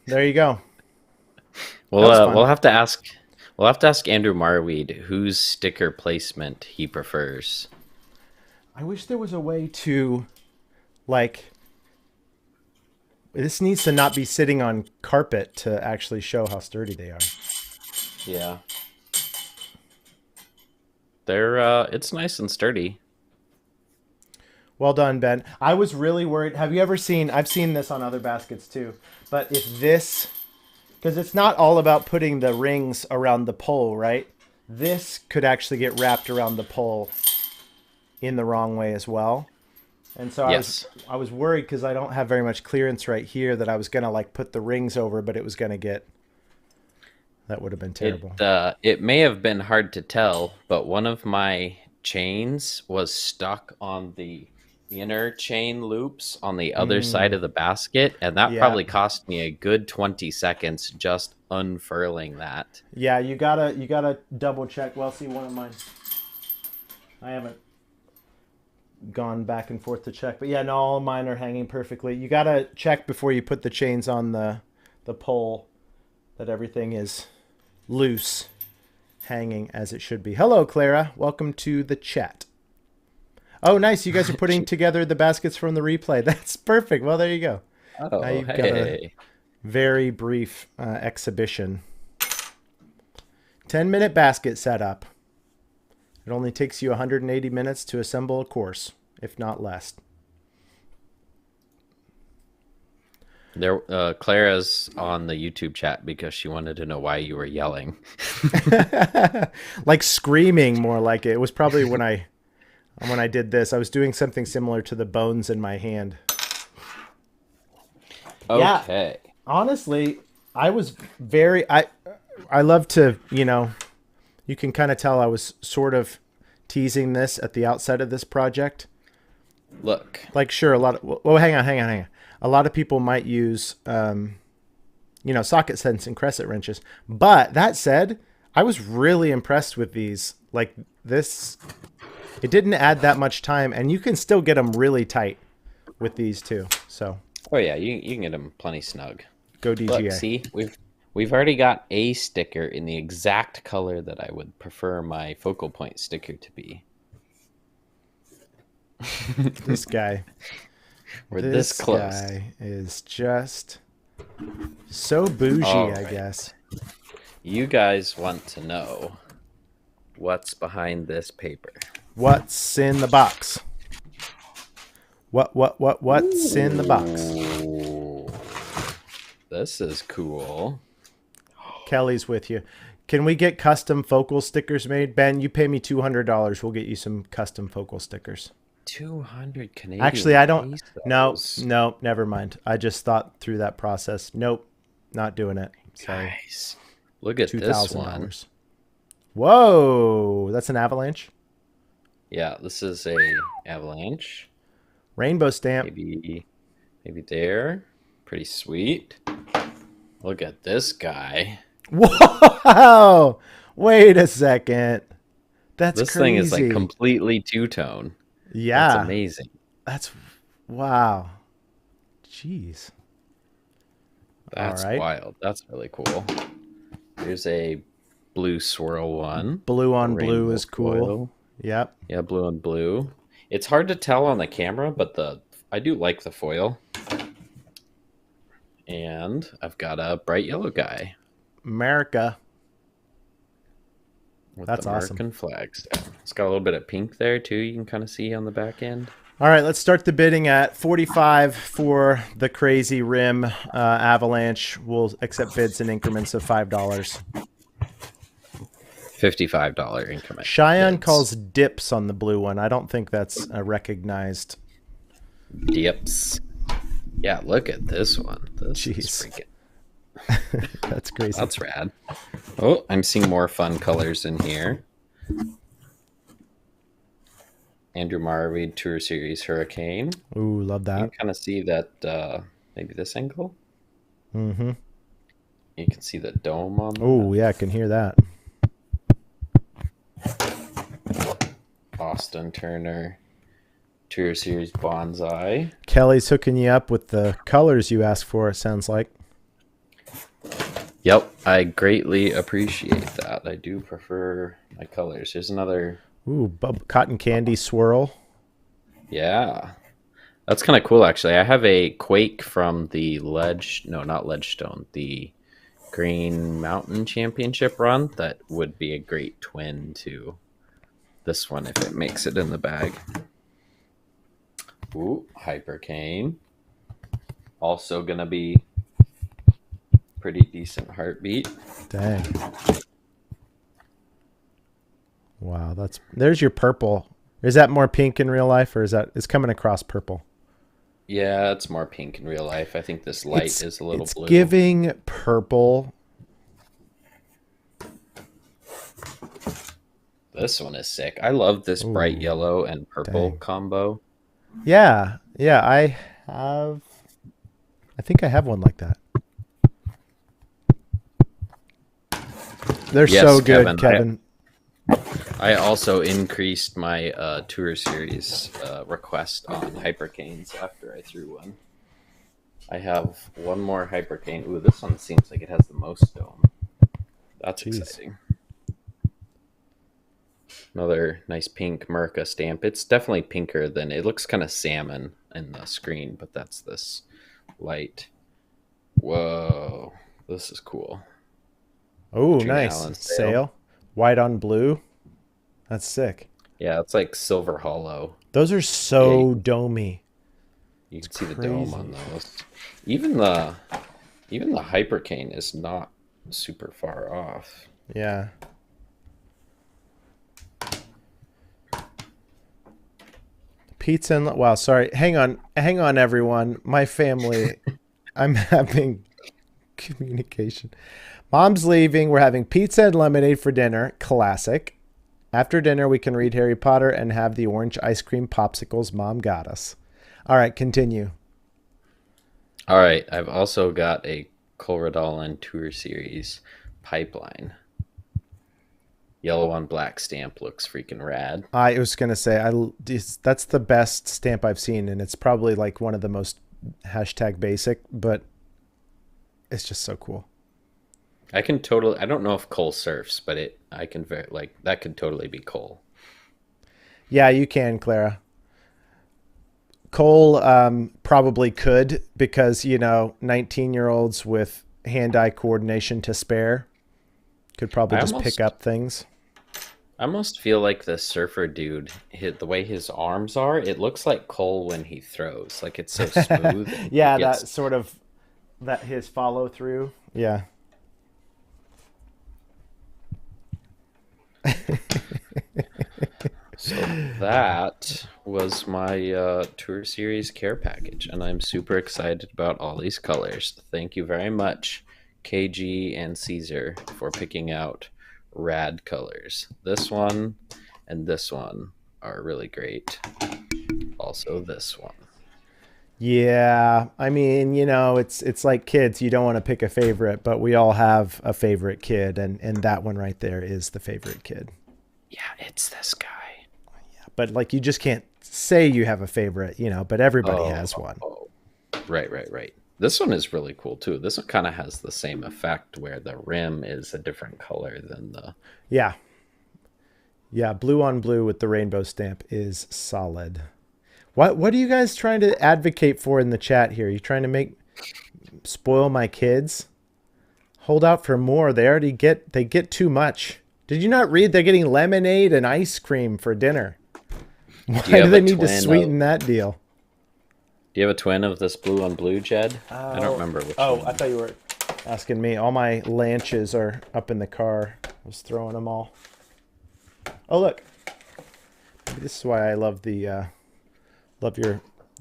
there you go. We'll have to ask Andrew Marweed whose sticker placement he prefers. I wish there was a way to, this needs to not be sitting on carpet to actually show how sturdy they are. Yeah. It's nice and sturdy. Well done, Ben. I was really worried. Have you ever seen, I've seen this on other baskets too, but if this, because it's not all about putting the rings around the pole, right? This could actually get wrapped around the pole in the wrong way as well. And so I was worried because I don't have very much clearance right here that I was going to put the rings over, but it was going to get, that would have been terrible. It may have been hard to tell, but one of my chains was stuck on the inner chain loops on the other side of the basket, and that probably cost me a good 20 seconds just unfurling that. Yeah, you gotta double check. Well, see, one of mine, I haven't gone back and forth to check, but yeah, no, all mine are hanging perfectly. You gotta check before you put the chains on the pole that everything is loose, hanging as it should be. Hello, Clara. Welcome to the chat. Oh, nice. You guys are putting together the baskets from the replay. That's perfect. Well, there you go. Oh, now you've got a very brief exhibition. 10-minute basket setup. It only takes you 180 minutes to assemble a course, if not less. Clara's on the YouTube chat because she wanted to know why you were yelling. Like screaming, more like it. It was probably when I did this. I was doing something similar to the bones in my hand. Okay. Yeah, honestly, I was I love to, you can kind of tell I was sort of teasing this at the outset of this project. Look. Sure, hang on. A lot of people might use, socket sets and crescent wrenches. But that said, I was really impressed with these. This, it didn't add that much time, and you can still get them really tight with these too. So. Oh yeah, you can get them plenty snug. Go DGA. Look, see, we've already got a sticker in the exact color that I would prefer my focal point sticker to be. This guy. We're this close. This guy is just so bougie, I guess. You guys want to know what's behind this paper. What's in the box? What's in the box? Ooh. This is cool. Kelly's with you. Can we get custom focal stickers made? Ben, you pay me $200. We'll get you some custom focal stickers. 200 Canadian Actually, I don't. pesos. No, never mind. I just thought through that process. Nope, not doing it. Sorry. Guys, look at this one. Whoa, that's an Avalanche. Yeah, this is a Avalanche. Rainbow stamp. Maybe there. Pretty sweet. Look at this guy. Whoa! Wait a second. That's this crazy. Thing is like completely two-tone. Yeah. That's amazing. That's wow. Jeez. That's wild. That's really cool. Here's a blue swirl one. Blue on blue is cool. Foil. Yep. Yeah, blue on blue. It's hard to tell on the camera, but I do like the foil. And I've got a bright yellow guy. America. With that's the American awesome. flags. It's got a little bit of pink there too. You can kind of see on the back end. All right, let's start the bidding at $45 for the crazy rim Avalanche. We'll accept bids in increments of $5. $55 increment. Cheyenne calls dips on the blue one. I don't think that's a recognized. Dips. Yeah, look at this one. This Jeez. is freaking. That's crazy. That's rad. Oh, I'm seeing more fun colors in here. Andrew Marvey Tour Series Hurricane. Ooh, love that. You can kind of see that, maybe this angle. Mm-hmm. You can see the dome on that. Oh, yeah, I can hear that. Austin Turner Tour Series Bonsai. Kelly's hooking you up with the colors you asked for, it sounds like. Yep, I greatly appreciate that. I do prefer my colors. Here's another. Ooh, cotton candy swirl. Yeah, that's kind of cool, actually. I have a Quake from the not Ledgestone, the Green Mountain Championship run that would be a great twin to this one if it makes it in the bag. Ooh, Hypercane. Also gonna be pretty decent heartbeat. Dang. Wow, there's your purple. Is that more pink in real life, or it's coming across purple? Yeah, it's more pink in real life. I think this light is a little blue. It's giving purple. This one is sick. I love this bright yellow and purple combo. Yeah, I think I have one like that. They're so good, Kevin. I also increased my Tour Series request on Hypercanes after I threw one. I have one more Hypercane. Ooh, this one seems like it has the most dome. That's exciting. Another nice pink Merca stamp. It's definitely pinker than it looks, kind of salmon in the screen, but that's this light. Whoa, this is cool. Oh, nice sail. White on blue. That's sick. Yeah, it's like silver hollow. Those are so domey. You can see the dome on those. Even the Hypercane is not super far off. Yeah. Pizza and wow, sorry. Hang on, everyone. My family. I'm having communication. Mom's leaving. We're having pizza and lemonade for dinner. Classic. After dinner, we can read Harry Potter and have the orange ice cream popsicles Mom got us. All right, continue. All right, I've also got a Colradolin Tour Series pipeline. Yellow on black stamp looks freaking rad. I was going to say, that's the best stamp I've seen, and it's probably like one of the most #basic, but it's just so cool. I don't know if Cole surfs, but that could totally be Cole. Yeah, you can, Clara. Cole probably could because, 19-year-olds with hand-eye coordination to spare. Could probably I just pick almost up things. I almost feel like the surfer dude, the way his arms are, it looks like Cole when he throws. Like it's so smooth and he Yeah, gets. that sort of that his follow through. Yeah. So that was my Tour Series care package, and I'm super excited about all these colors. Thank you very much, KG and Caesar, for picking out rad colors. This one and this one are really great. Also, this one. Yeah, I mean, it's like kids. You don't want to pick a favorite, but we all have a favorite kid, and that one right there is the favorite kid. Yeah, it's this guy. But like, you just can't say you have a favorite, but everybody Oh, has one. oh, right, right, right. This one is really cool too. This one kind of has the same effect where the rim is a different color than the. Yeah, yeah, blue on blue with the rainbow stamp is solid. What are you guys trying to advocate for in the chat here? You trying to spoil my kids? Hold out for more. They get too much. Did you not read they're getting lemonade and ice cream for dinner? Why do they need to sweeten that deal? Do you have a twin of this blue on blue, Jed? I don't remember which one. I thought you were asking me. All my Lanches are up in the car. I was throwing them all. Oh, look. Maybe this is why I love the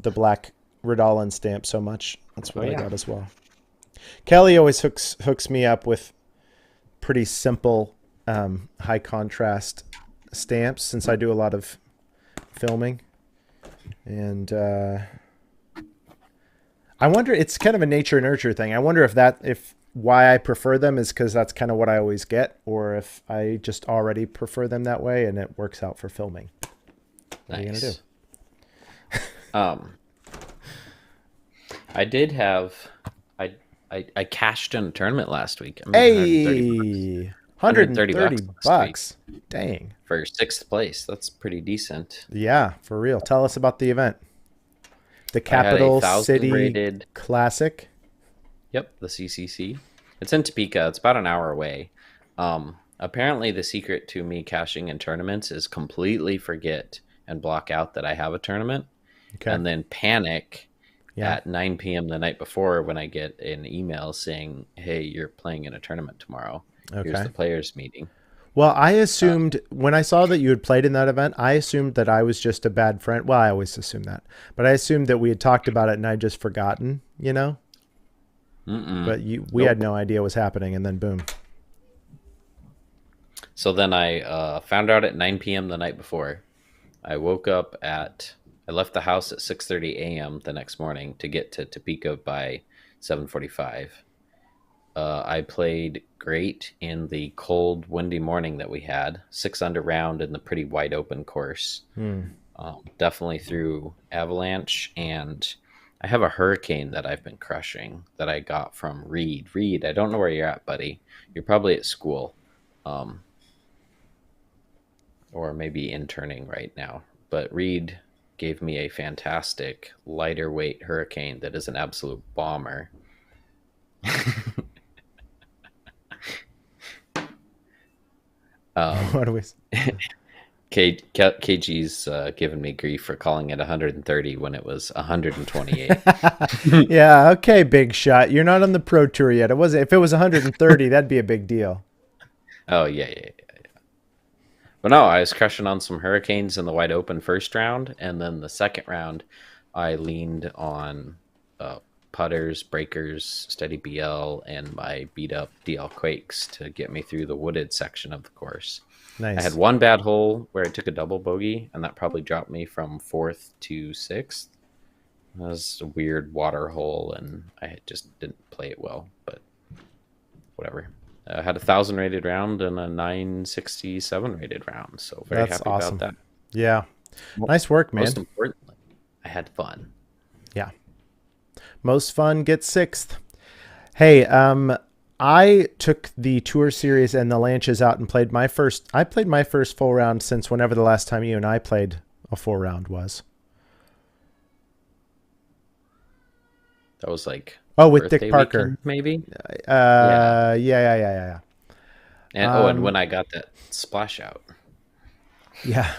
black Ridolin stamp so much. That's what I got as well. Kelly always hooks me up with pretty simple high contrast stamps since I do a lot of filming. And I wonder, it's kind of a nature nurture thing. I wonder if why I prefer them is because that's kind of what I always get, or if I just already prefer them that way and it works out for filming. What are you gonna do? I did have I cashed in a tournament last week. I made $130. Dang. For 6th place. That's pretty decent. Yeah, for real. Tell us about the event. The Capital City rated Classic. Yep, the CCC. It's in Topeka. It's about an hour away. Apparently the secret to me cashing in tournaments is completely forget and block out that I have a tournament. Okay. And then panic at 9 p.m. the night before when I get an email saying, hey, you're playing in a tournament tomorrow. Okay. Here's the players meeting. Well, I assumed when I saw that you had played in that event, I assumed that I was just a bad friend. Well, I always assume that. But I assumed that we had talked about it and I'd just forgotten, But we had no idea what was happening, and then boom. So then I found out at 9 p.m. the night before. I left the house at 6:30 a.m. the next morning to get to Topeka by 7:45. I played great in the cold, windy morning that we had. 6 under round in the pretty wide open course. Definitely through Avalanche, and I have a Hurricane that I've been crushing that I got from Reed. Reed, I don't know where you're at, buddy. You're probably at school. Or maybe interning right now. But Reed gave me a fantastic lighter weight Hurricane that is an absolute bomber. What do we? KG's given me grief for calling it 130 when it was 128. Yeah, okay, big shot. You're not on the pro tour yet. If it was 130, that'd be a big deal. Oh yeah. But no, I was crushing on some Hurricanes in the wide open first round, and then the second round, I leaned on putters, breakers, steady BL, and my beat up DL Quakes to get me through the wooded section of the course. Nice. I had one bad hole where I took a double bogey, and that probably dropped me from 4th to 6th. It was a weird water hole, and I just didn't play it well, but whatever. I had a 1,000 rated round and a 967 rated round, so very happy about that. Yeah, nice work, man. Most importantly, I had fun. Yeah, most fun gets 6th. Hey, I took the Tour Series and the Lanches out and played my first. I played my first full round since whenever the last time you and I played a full round was. That was like with Dick Parker, weekend, maybe. Yeah. And Um, when I got that splash out. yeah,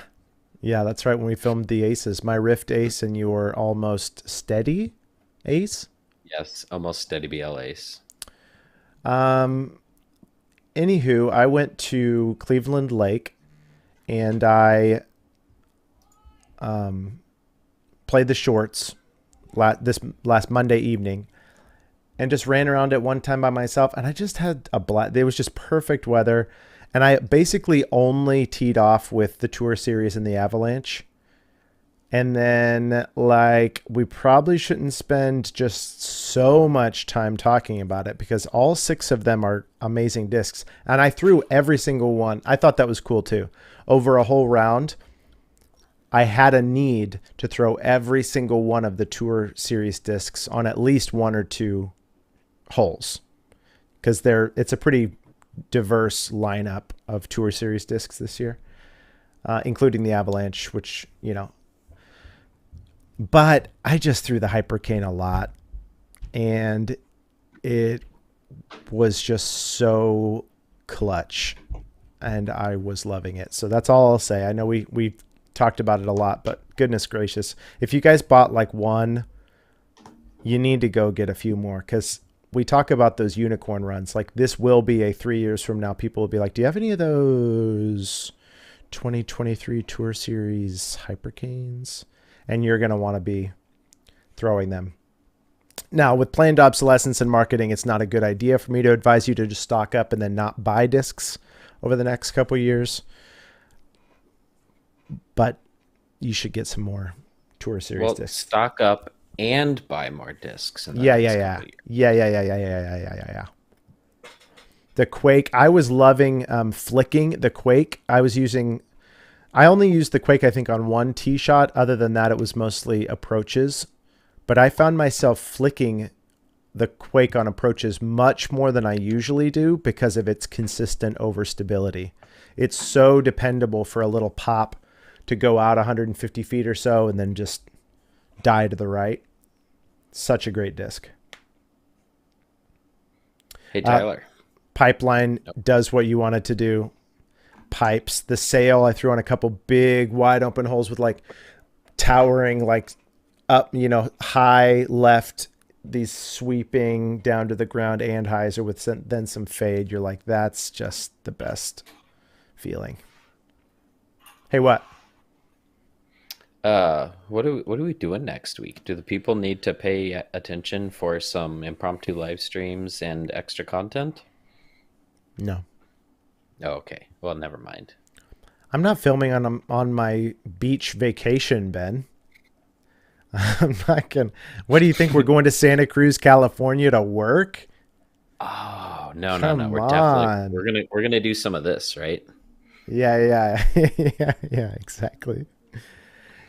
yeah, that's right. When we filmed the aces, my Rift ace and your almost steady ace. Yes, almost steady BL ace. Um, Anywho, I went to Cleveland Lake and I played the shorts this last Monday evening and just ran around at one time by myself. And I just had a blast. It was just perfect weather. And I basically only teed off with the Tour Series and the Avalanche. And then, like, we probably shouldn't spend just so much time talking about it because all 6 of them are amazing discs. And I threw every single one. I thought that was cool too. Over a whole round, I had a need to throw every single one of the Tour Series discs on at least 1 or 2 holes because it's a pretty diverse lineup of Tour Series discs this year, including the Avalanche, which, but I just threw the Hypercane a lot and it was just so clutch and I was loving it. So that's all I'll say. I know we've talked about it a lot, but goodness gracious, if you guys bought like one, you need to go get a few more because we talk about those unicorn runs. Like this will be a 3 years from now. People will be like, do you have any of those 2023 Tour Series Hypercanes? And you're going to want to be throwing them. Now, with planned obsolescence and marketing, it's not a good idea for me to advise you to just stock up and then not buy discs over the next couple of years. But you should get some more Tour Series discs. Stock up and buy more discs. Yeah. The Quake, I was loving flicking the Quake. I only used the Quake, I think, on one tee shot. Other than that, it was mostly approaches. But I found myself flicking the Quake on approaches much more than I usually do because of its consistent overstability. It's so dependable for a little pop to go out 150 feet or so and then just die to the right. Such a great disc. Hey, Tyler. Pipeline does what you want it to do. Pipes. The sail, I threw on a couple big wide open holes with like towering, like up, high left, these sweeping down to the ground and hyzer with then some fade. You're like, that's just the best feeling. Hey, what? What are we doing next week? Do the people need to pay attention for some impromptu live streams and extra content? No. Oh, okay. Well, never mind. I'm not filming on my beach vacation, Ben. I'm not gonna. What do you think? We're going to Santa Cruz, California to work? Oh, no. Come We're gonna do some of this, right? Yeah, exactly.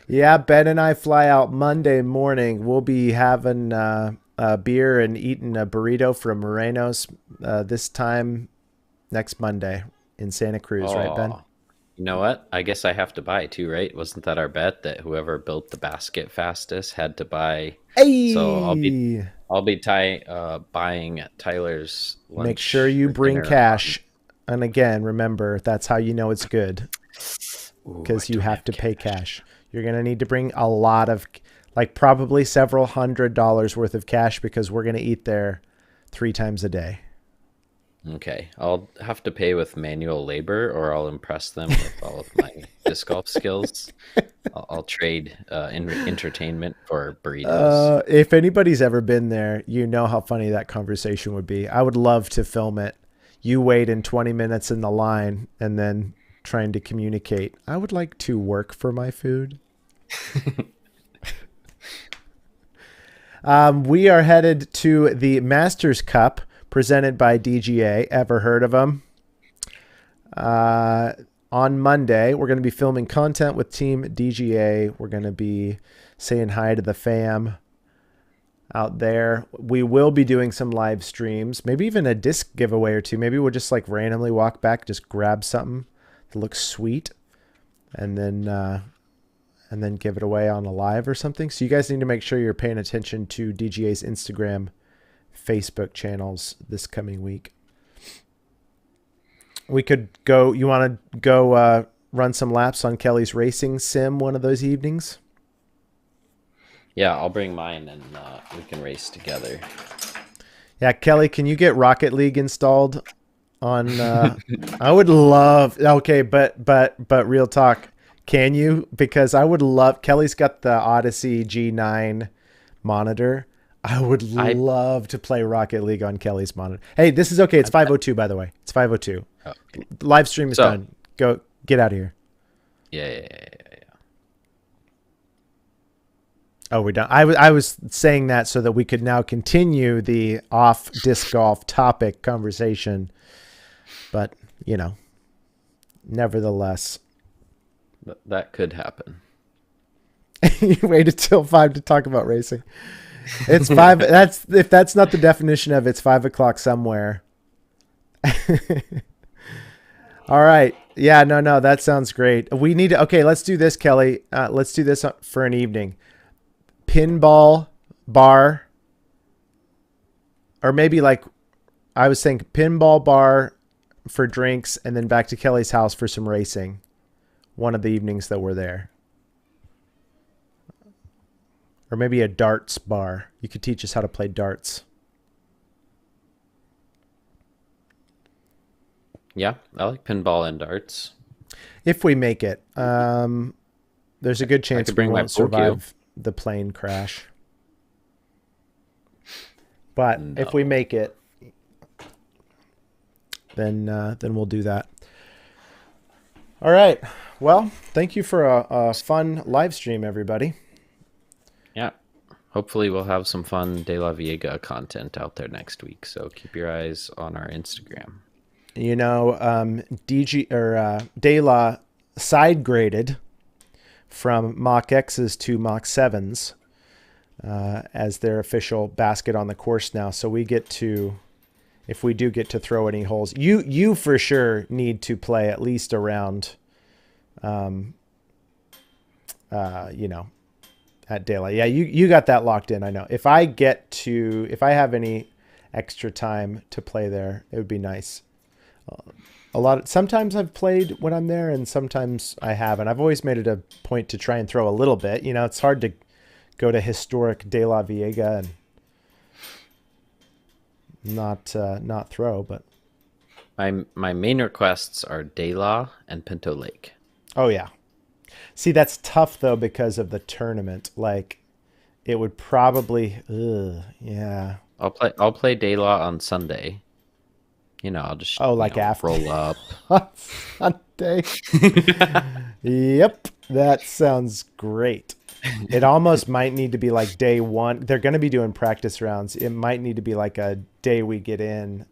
Yeah, Ben and I fly out Monday morning. We'll be having a beer and eating a burrito from Moreno's this time next Monday in Santa Cruz, right, Ben? You know what? I guess I have to buy too, right? Wasn't that our bet that whoever built the basket fastest had to buy? Hey! So I'll be buying Tyler's lunch. Make sure you bring cash. And again, remember, that's how you know it's good. Because you have to pay cash. You're going to need to bring a lot of, like probably several $100s worth of cash because we're going to eat there 3 times a day. Okay. I'll have to pay with manual labor or I'll impress them with all of my disc golf skills. I'll trade entertainment for burritos. If anybody's ever been there, you know how funny that conversation would be. I would love to film it. You wait in 20 minutes in the line and then trying to communicate. I would like to work for my food. We are headed to the Masters Cup presented by DGA. Ever heard of them? On Monday, we're going to be filming content with Team DGA. We're going to be saying hi to the fam out there. We will be doing some live streams, maybe even a disc giveaway or two. Maybe we'll just like randomly walk back, just grab something that looks sweet and then give it away on a live or something. So you guys need to make sure you're paying attention to DGA's Instagram, Facebook channels this coming week. We could go. You want to go run some laps on Kelly's racing sim one of those evenings? Yeah, I'll bring mine and we can race together. Yeah, Kelly, can you get Rocket League installed on? I would love. Okay, but real talk, can you? Because I would love. Kelly's got the Odyssey G9 monitor. I would I love to play Rocket League on Kelly's monitor. Hey, this is okay. It's 5:02, by the way. It's 5:02. okay. Live stream is So done. Go get out of here. yeah. Oh, we're done. I was saying that so that we could now continue the off disc golf topic conversation, but nevertheless, That could happen. you waited till 5 to talk about racing. It's 5. If that's not the definition of it's 5 o'clock somewhere. All right. Yeah. No. That sounds great. We need to. Okay. Let's do this, Kelly. Let's do this for an evening. Pinball bar, or maybe like I was saying, pinball bar for drinks, and then back to Kelly's house for some racing. One of the evenings that we're there. Or maybe a darts bar. You could teach us how to play darts. Yeah, I like pinball and darts. If we make it. There's a good chance could we bring my won't survive the plane crash. But No. if we make it, then we'll do that. All right. Well, thank you for a fun live stream, everybody. Yeah. Hopefully we'll have some fun De La Viega content out there next week. So keep your eyes on our Instagram. De La side graded from Mach X's to Mach 7s as their official basket on the course now. So we get to, if we do get to throw any holes, you for sure need to play at least around, at De La. Yeah, you got that locked in. I know. If I have any extra time to play there, it would be nice. Sometimes I've played when I'm there and sometimes I haven't. I've always made it a point to try and throw a little bit. It's hard to go to historic De La Viega and not throw, but My main requests are De La and Pinto Lake. oh yeah. See, that's tough though because of the tournament. Like it would probably yeah. I'll play De La on Sunday. I'll just after roll up. on Sunday. Yep, that sounds great. It almost might need to be like day one. They're going to be doing practice rounds. It might need to be like a day we get in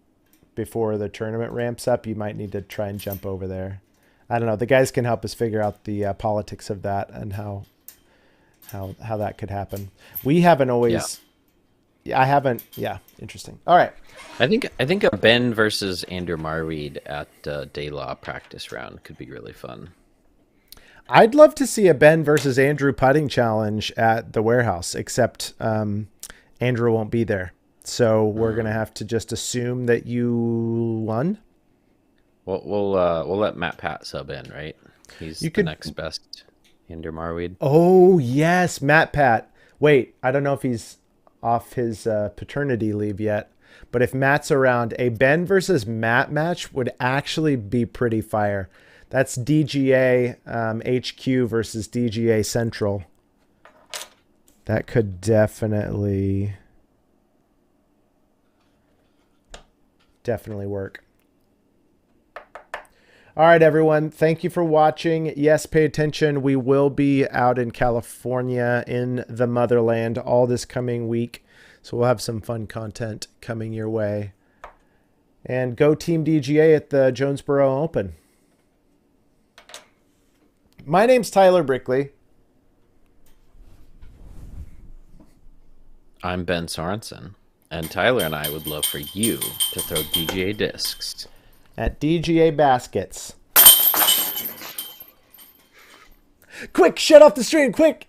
before the tournament ramps up. You might need to try and jump over there. I don't know. The guys can help us figure out the politics of that and how that could happen. We haven't always. Yeah. I haven't. Yeah, interesting. All right. I think a Ben versus Andrew Marweed at De La practice round could be really fun. I'd love to see a Ben versus Andrew putting challenge at the warehouse, except Andrew won't be there. So we're going to have to just assume that you won. We'll let Matt Pat sub in, right? He's the next best Andrew Marweed. Oh, yes, Matt Pat. Wait, I don't know if he's off his paternity leave yet, but if Matt's around, a Ben versus Matt match would actually be pretty fire. That's DGA HQ versus DGA Central. That could definitely work. All right, everyone. Thank you for watching. Yes, pay attention. We will be out in California in the motherland all this coming week. So we'll have some fun content coming your way. And go Team DGA at the Jonesboro Open. My name's Tyler Brickley. I'm Ben Sorensen. And Tyler and I would love for you to throw DGA discs at DGA Baskets. Quick, shut off the stream, quick!